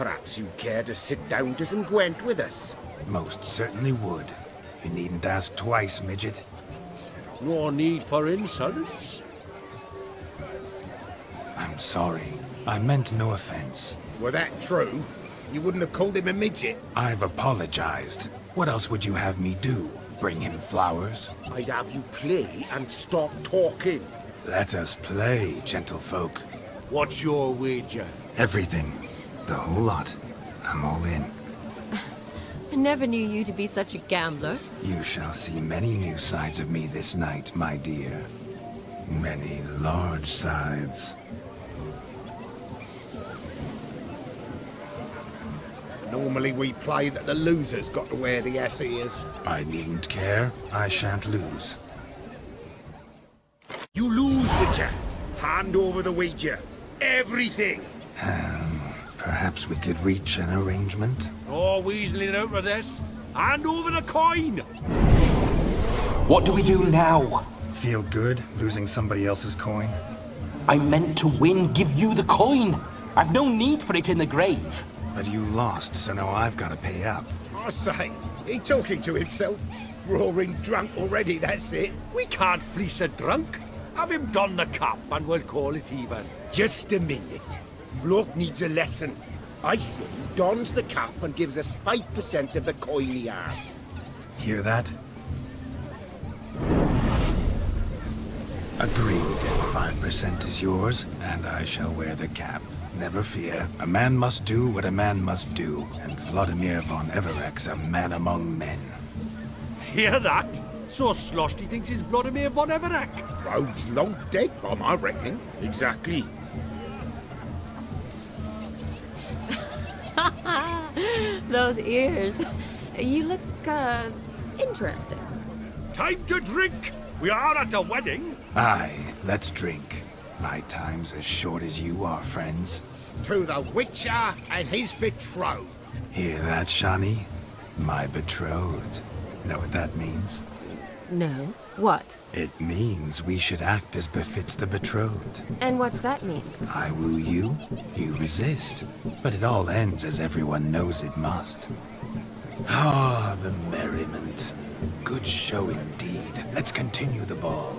Perhaps you'd care to sit down to some Gwent with us? Most certainly would. You needn't ask twice, midget. No need for insults. I'm sorry. I meant no offense. Were that true, you wouldn't have called him a midget. I've apologized. What else would you have me do? Bring him flowers? I'd have you play and stop talking. Let us play, gentlefolk. What's your wager? Everything. The whole lot. I'm all in. I never knew you to be such a gambler. You shall see many new sides of me this night, my dear. Many large sides. Normally we play that the loser's got to wear the ass ears. I needn't care. I shan't lose. You lose, Witcher. Hand over the wager. Everything. Perhaps we could reach an arrangement? No weaseling out of this. Hand over the coin! What do we do now? Feel good losing somebody else's coin? I meant to win, give you the coin. I've no need for it in the grave. But you lost, so now I've got to pay up. I say, he talking to himself. Roaring drunk already, that's it. We can't fleece a drunk. Have him don the cap and we'll call it even. Just a minute. Bloke needs a lesson. I say he dons the cap and gives us 5% of the coin he has. Hear that? Agreed. 5% is yours, and I shall wear the cap. Never fear. A man must do what a man must do, and Vladimir von Everek's a man among men. Hear that? So sloshed he thinks he's Vladimir von Everek. Rogue's long dead, by my reckoning. Exactly. Those ears. You look, interesting. Time to drink! We are at a wedding. Aye, let's drink. My time's as short as you are, friends. To the Witcher and his betrothed. Hear that, Shani? My betrothed. Know what that means? No. What? It means we should act as befits the betrothed. And what's that mean? I woo you, you resist. But it all ends as everyone knows it must. Ah, the merriment. Good show indeed. Let's continue the ball.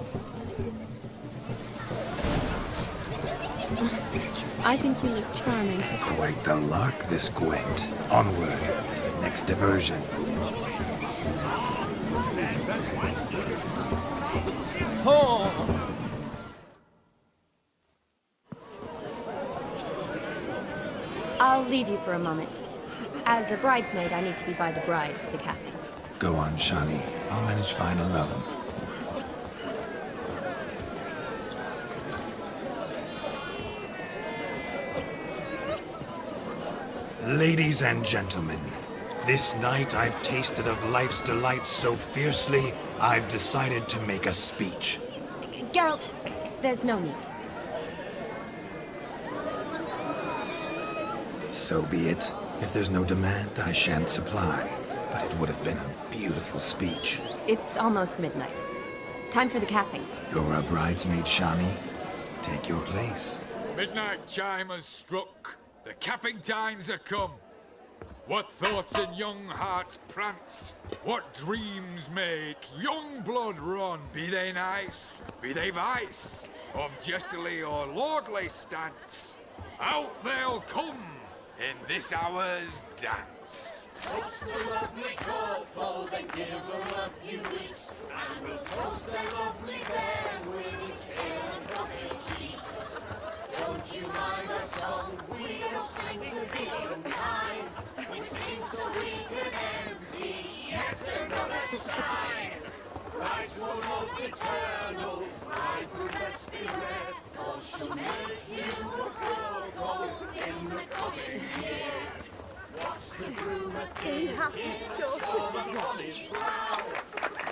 I think you look charming. Quite the lark, this Gwent. Onward to the next diversion. I'll leave you for a moment. As a bridesmaid, I need to be by the bride for the capping. Go on, Shani. I'll manage fine alone. Ladies and gentlemen, this night I've tasted of life's delights so fiercely, I've decided to make a speech. Geralt, there's no need. So be it. If there's no demand, I shan't supply. But it would have been a beautiful speech. It's almost midnight. Time for the capping. You're a bridesmaid, Shani. Take your place. Midnight chime has struck. The capping times are come. What thoughts in young hearts prance? What dreams make young blood run? Be they nice, be they vice, of jestily or lordly stance, out they'll come in this hour's dance. Toast the lovely couple, then give them a few weeks, and we'll toast their lovely bed with its pale and puffy cheeks. Don't you mind our song? We don't sing to be unkind. We sing so we can empty yet another shrine. Christ will love eternal, bride will best beware, or she'll make you a cuckold in the coming year. What's the groom a thinking? Storm upon his brow.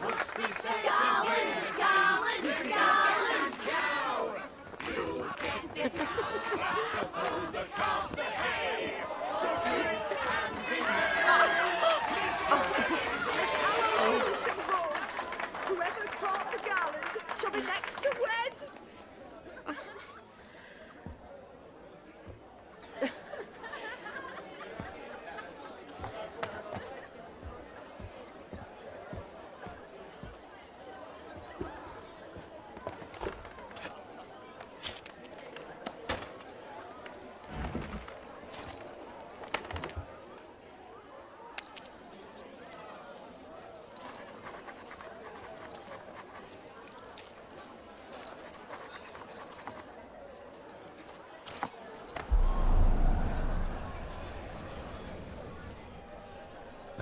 Must be said Gowan, cow. You'll get the cow, above the calf, the hay. So drink and be merry. Tradition holds. Whoever caught the gallant shall be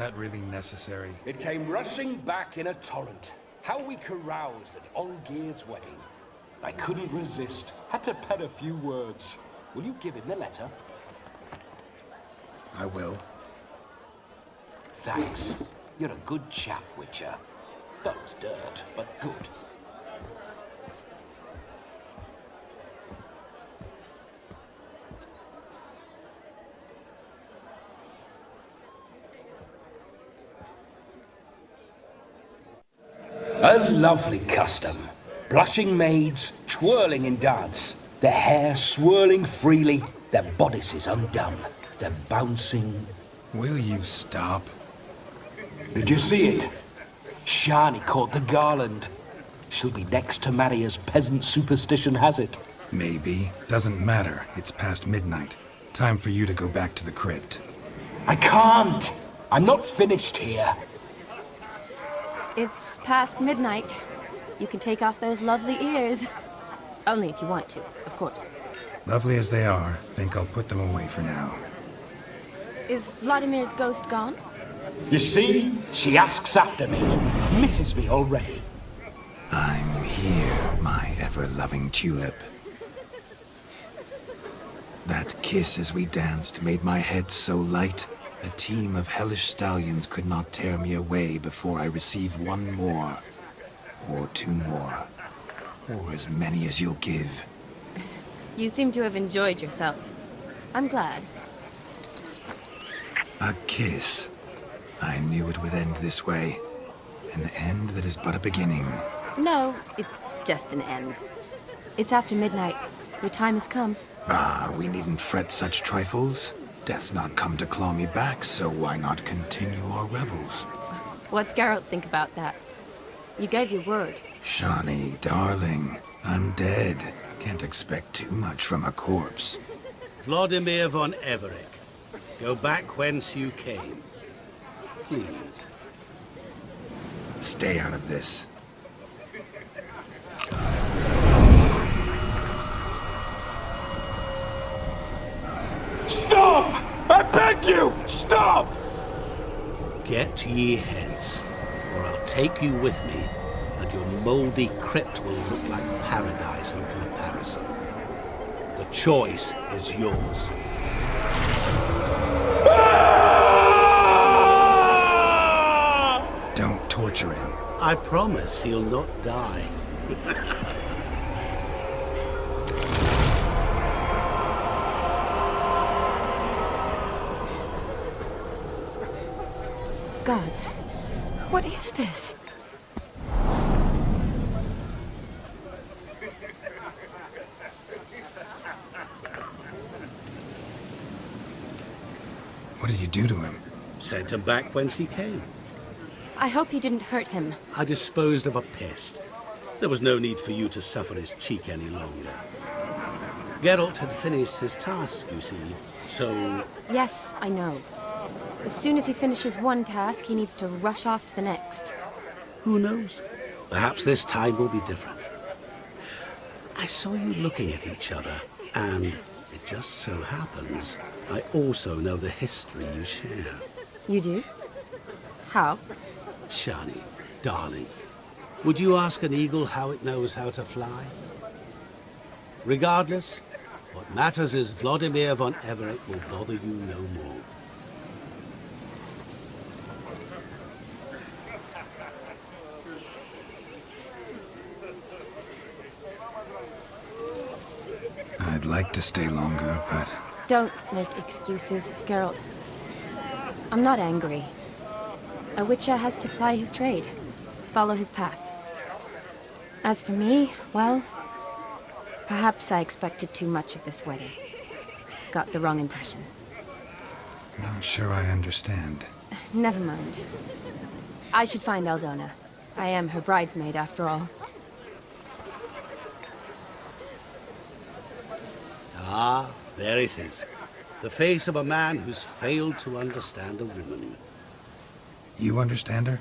that really necessary? It came rushing back in a torrent. How we caroused at Olgierd's wedding. I couldn't resist. Had to pen a few words. Will you give him the letter? I will. Thanks. You're a good chap, Witcher. Dull as dirt, but good. A lovely custom. Blushing maids, twirling in dance, their hair swirling freely, their bodices undone, their bouncing... Will you stop? Did you see it? Shani caught the garland. She'll be next to marry as peasant superstition has it. Maybe. Doesn't matter. It's past midnight. Time for you to go back to the crypt. I can't! I'm not finished here. It's past midnight. You can take off those lovely ears. Only if you want to, of course. Lovely as they are, think I'll put them away for now. Is Vladimir's ghost gone? You see? She asks after me. Misses me already. I'm here, my ever-loving tulip. That kiss as we danced made my head so light. A team of hellish stallions could not tear me away before I receive one more. Or two more. Or as many as you'll give. You seem to have enjoyed yourself. I'm glad. A kiss. I knew it would end this way. An end that is but a beginning. No, it's just an end. It's after midnight. Your time has come. Ah, we needn't fret such trifles. Death's not come to claw me back, so why not continue our revels? What's Geralt think about that? You gave your word. Shani, darling, I'm dead. Can't expect too much from a corpse. Vladimir von Everec, go back whence you came. Please. Stay out of this. Stop! I beg you! Stop! Get ye hence, or I'll take you with me, and your mouldy crypt will look like paradise in comparison. The choice is yours. Don't torture him. I promise he'll not die. Gods, what is this? What did you do to him? Sent him back whence he came. I hope you didn't hurt him. I disposed of a pest. There was no need for you to suffer his cheek any longer. Geralt had finished his task, you see, so... Yes, I know. As soon as he finishes one task, he needs to rush off to the next. Who knows? Perhaps this time will be different. I saw you looking at each other, and it just so happens I also know the history you share. You do? How? Shani, darling, would you ask an eagle how it knows how to fly? Regardless, what matters is Vladimir von Everec will bother you no more. I'd like to stay longer, but... Don't make excuses, Geralt. I'm not angry. A Witcher has to ply his trade, follow his path. As for me, well, perhaps I expected too much of this wedding. Got the wrong impression. Not sure I understand. Never mind. I should find Aldona. I am her bridesmaid, after all. Ah, there it is. The face of a man who's failed to understand a woman. You understand her?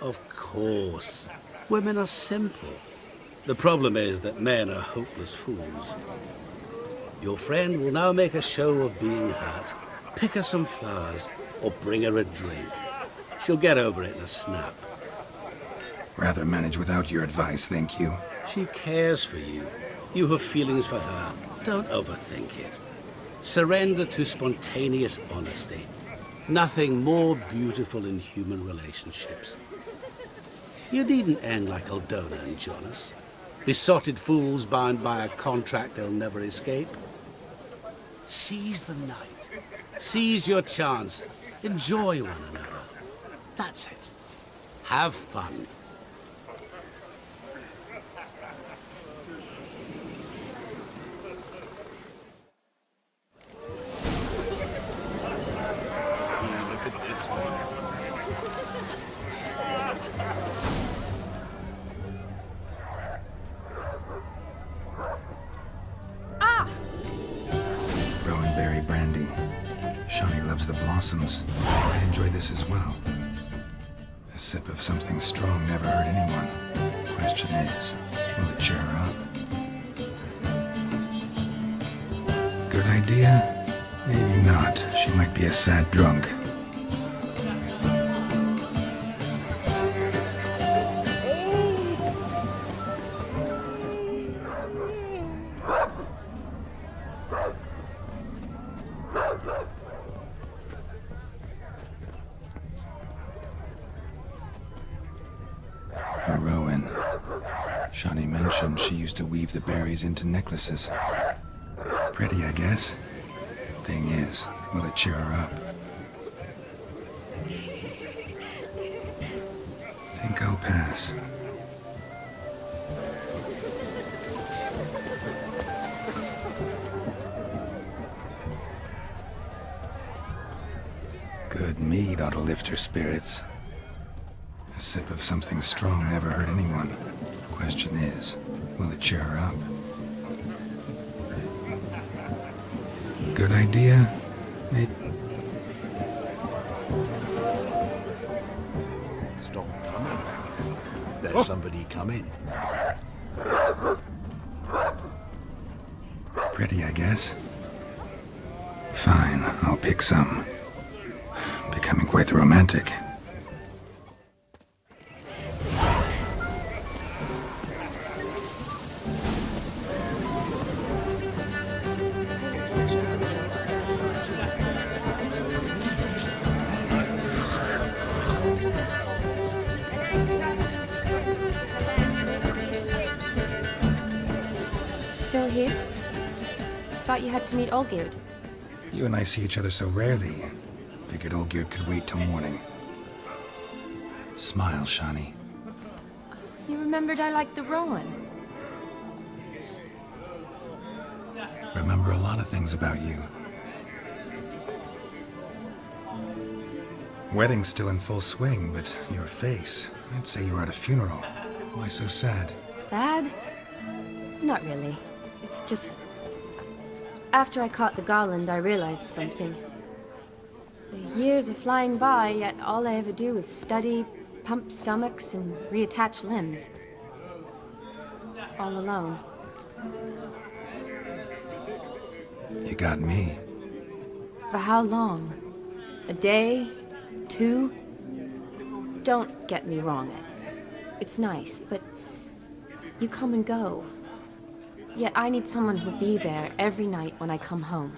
Of course. Women are simple. The problem is that men are hopeless fools. Your friend will now make a show of being hurt, pick her some flowers, or bring her a drink. She'll get over it in a snap. Rather manage without your advice, thank you. She cares for you. You have feelings for her. Don't overthink it. Surrender to spontaneous honesty. Nothing more beautiful in human relationships. You needn't end like Aldona and Jonas. Besotted fools bound by a contract they'll never escape. Seize the night. Seize your chance. Enjoy one another. That's it. Have fun. Berry brandy. Shawnee loves the blossoms. I'd enjoy this as well. A sip of something strong never hurt anyone. Question is, will it cheer her up? Good idea? Maybe not. She might be a sad drunk. Rowan. Shawnee mentioned she used to weave the berries into necklaces. Pretty, I guess. Thing is, will it cheer her up? Think I'll pass. Good mead ought to lift her spirits. A sip of something strong never hurt anyone. Question is, will it cheer her up? Good idea? Maybe. Stop coming. There's somebody coming. Pretty, I guess. Fine, I'll pick some. Becoming quite the romantic. Still here? Thought you had to meet Olgierd. You and I see each other so rarely. Figured Olgierd could wait till morning. Smile, Shawnee. You remembered I liked the Rowan. Remember a lot of things about you. Wedding's still in full swing, but your face, I'd say you were at a funeral. Why so sad? Sad? Not really. It's just... After I caught the garland, I realized something. The years are flying by, yet all I ever do is study, pump stomachs, and reattach limbs. All alone. You got me. For how long? A day? 2? Don't get me wrong. It's nice, but you come and go. Yet I need someone who'll be there every night when I come home.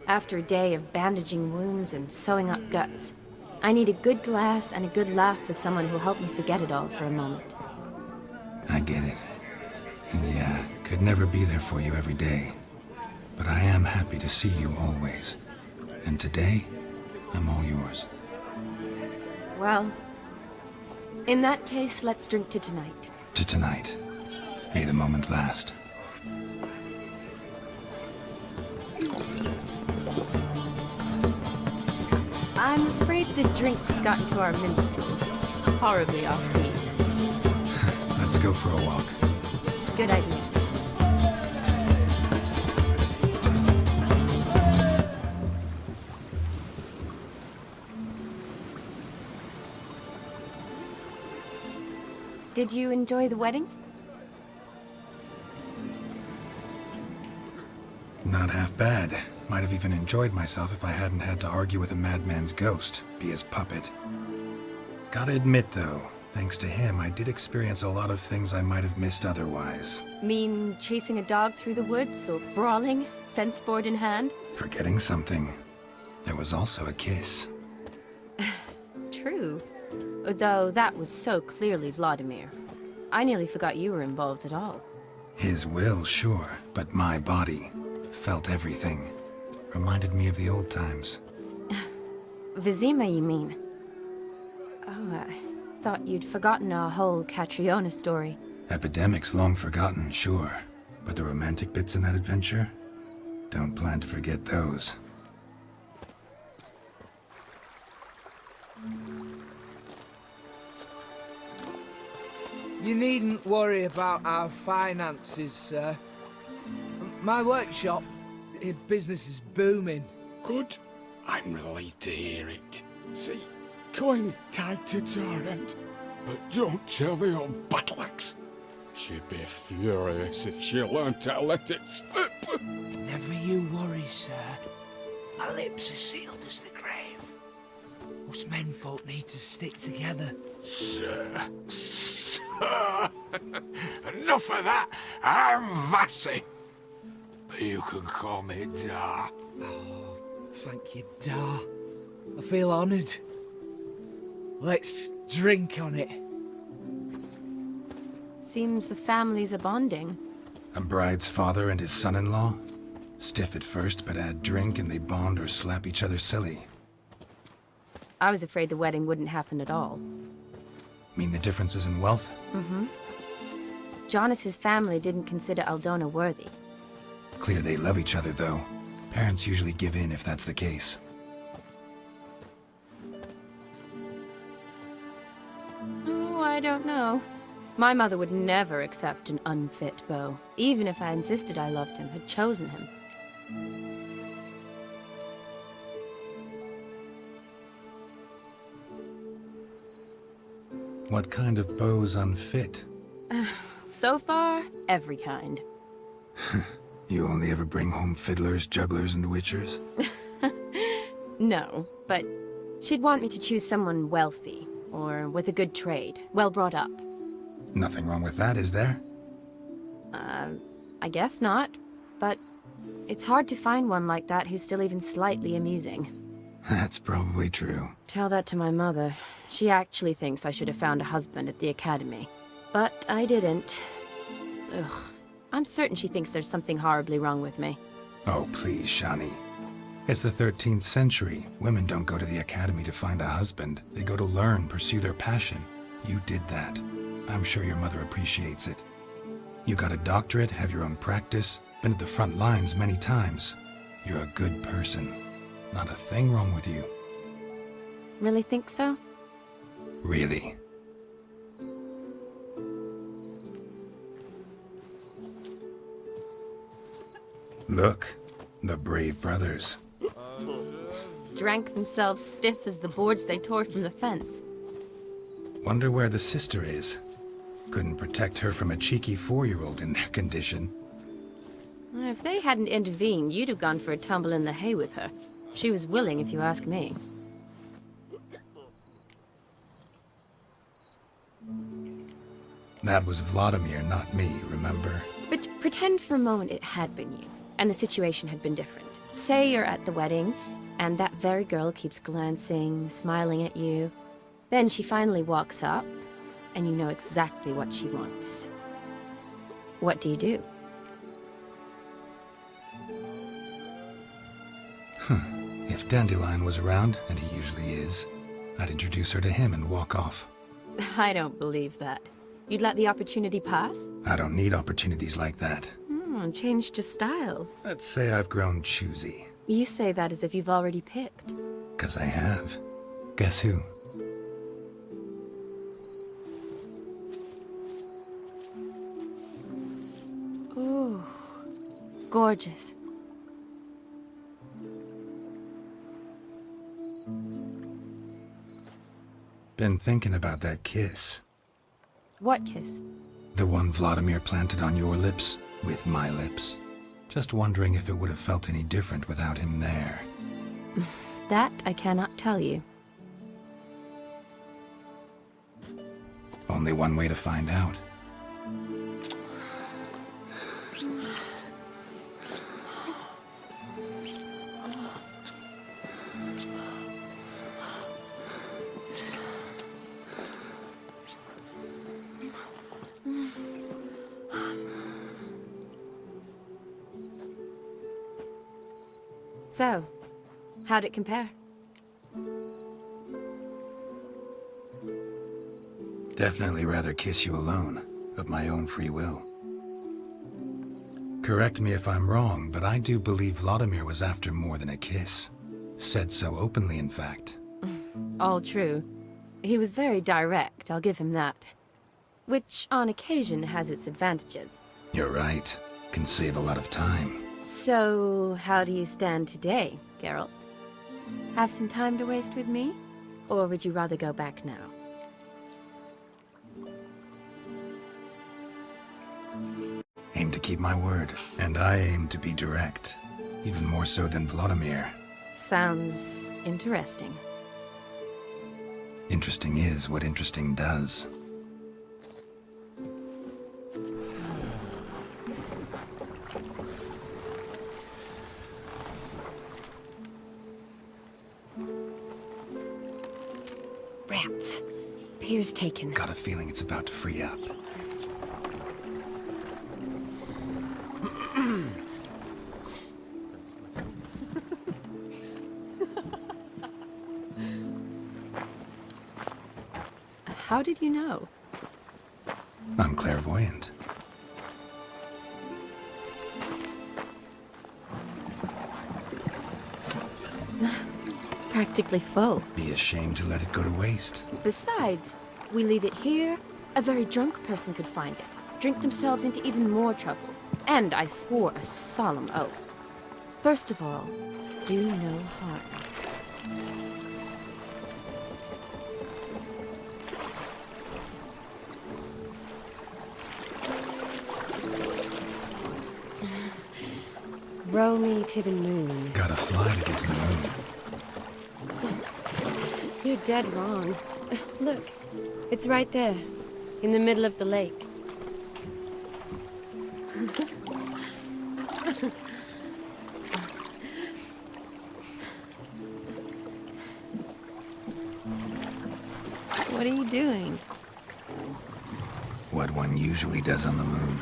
After a day of bandaging wounds and sewing up guts. I need a good glass and a good laugh with someone who'll help me forget it all for a moment. I get it. And yeah, could never be there for you every day. But I am happy to see you always. And today, I'm all yours. Well, in that case, let's drink to tonight. To tonight. May the moment last. I'm afraid the drinks got into our minstrels. Horribly off-key. Let's go for a walk. Good idea. Did you enjoy the wedding? Not half bad. Might have even enjoyed myself if I hadn't had to argue with a madman's ghost, be his puppet. Gotta admit, though, thanks to him, I did experience a lot of things I might have missed otherwise. Mean chasing a dog through the woods, or brawling, fence board in hand? Forgetting something. There was also a kiss. True. Though that was so clearly Vladimir. I nearly forgot you were involved at all. His will, sure, but my body felt everything. Reminded me of the old times. Vizima, you mean? Oh, I thought you'd forgotten our whole Catriona story. Epidemics long forgotten, sure. But the romantic bits in that adventure? Don't plan to forget those. You needn't worry about our finances, sir. My workshop, business is booming. Good. I'm relieved to hear it. See, coin's tied to Torrent. But don't tell the old battle-axe. She'd be furious if she learned to let it slip. Never you worry, sir. My lips are sealed as the grave. Us menfolk need to stick together. Sir. Enough of that. I'm Vassy. But you can call me Dar. Oh, thank you, Dar. I feel honoured. Let's drink on it. Seems the families are bonding. A bride's father and his son-in-law? Stiff at first, but add drink and they bond or slap each other silly. I was afraid the wedding wouldn't happen at all. Mean the differences in wealth? Mm-hmm. Jonas's family didn't consider Aldona worthy. Clear they love each other, though. Parents usually give in if that's the case. Oh, I don't know. My mother would never accept an unfit beau, even if I insisted I loved him, had chosen him. What kind of beau's unfit? So far, every kind. You only ever bring home fiddlers, jugglers, and witchers? No, but she'd want me to choose someone wealthy, or with a good trade, well brought up. Nothing wrong with that, is there? I guess not, but it's hard to find one like that who's still even slightly amusing. That's probably true. Tell that to my mother. She actually thinks I should have found a husband at the academy. But I didn't. Ugh. I'm certain she thinks there's something horribly wrong with me. Oh, please, Shani. It's the 13th century. Women don't go to the academy to find a husband. They go to learn, pursue their passion. You did that. I'm sure your mother appreciates it. You got a doctorate, have your own practice, been at the front lines many times. You're a good person. Not a thing wrong with you. Really think so? Really. Look, the brave brothers. Drank themselves stiff as the boards they tore from the fence. Wonder where the sister is. Couldn't protect her from a cheeky 4-year-old in their condition. If they hadn't intervened, you'd have gone for a tumble in the hay with her. She was willing, if you ask me. That was Vladimir, not me, remember? But pretend for a moment it had been you, and the situation had been different. Say you're at the wedding, and that very girl keeps glancing, smiling at you. Then she finally walks up, and you know exactly what she wants. What do you do? If Dandelion was around, and he usually is, I'd introduce her to him and walk off. I don't believe that. You'd let the opportunity pass? I don't need opportunities like that. Changed your style. Let's say I've grown choosy. You say that as if you've already picked. 'Cause I have. Guess who? Ooh, gorgeous. Been thinking about that kiss. What kiss? The one Vladimir planted on your lips, with my lips. Just wondering if it would have felt any different without him there. That I cannot tell you. Only one way to find out. So, how'd it compare? Definitely rather kiss you alone, of my own free will. Correct me if I'm wrong, but I do believe Vladimir was after more than a kiss. Said so openly, in fact. All true. He was very direct, I'll give him that. Which, on occasion, has its advantages. You're right. Can save a lot of time. So, how do you stand today, Geralt? Have some time to waste with me? Or would you rather go back now? Aim to keep my word, and I aim to be direct. Even more so than Vladimir. Sounds interesting. Interesting is what interesting does. Rats. Pier's taken. Got a feeling it's about to free up. How did you know? I'm clairvoyant. Practically full. Be ashamed to let it go to waste. Besides, we leave it here, a very drunk person could find it, drink themselves into even more trouble. And I swore a solemn oath. First of all, do no harm. Row me to the moon. Gotta fly to get to the moon. You're dead wrong. Look, it's right there, in the middle of the lake. What are you doing? What one usually does on the moon.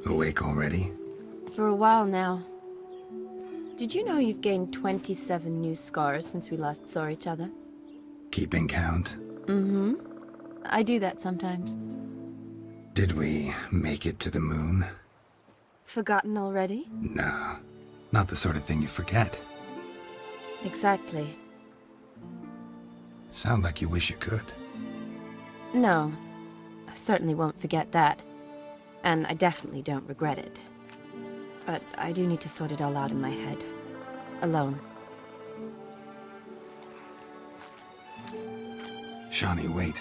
Awake already? For a while now. Did you know you've gained 27 new scars since we last saw each other? Keeping count? Mm-hmm. I do that sometimes. Did we make it to the moon? Forgotten already? No, not the sort of thing you forget. Exactly. Sound like you wish you could. No, I certainly won't forget that. And I definitely don't regret it. But I do need to sort it all out in my head. Alone. Shani, wait.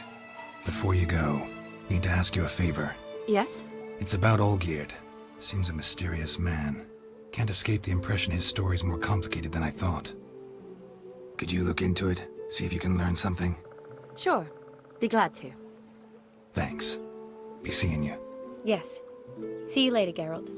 Before you go, need to ask you a favor. Yes? It's about Olgierd. Seems a mysterious man. Can't escape the impression his story's more complicated than I thought. Could you look into it? See if you can learn something? Sure. Be glad to. Thanks. Be seeing you. Yes. See you later, Geralt.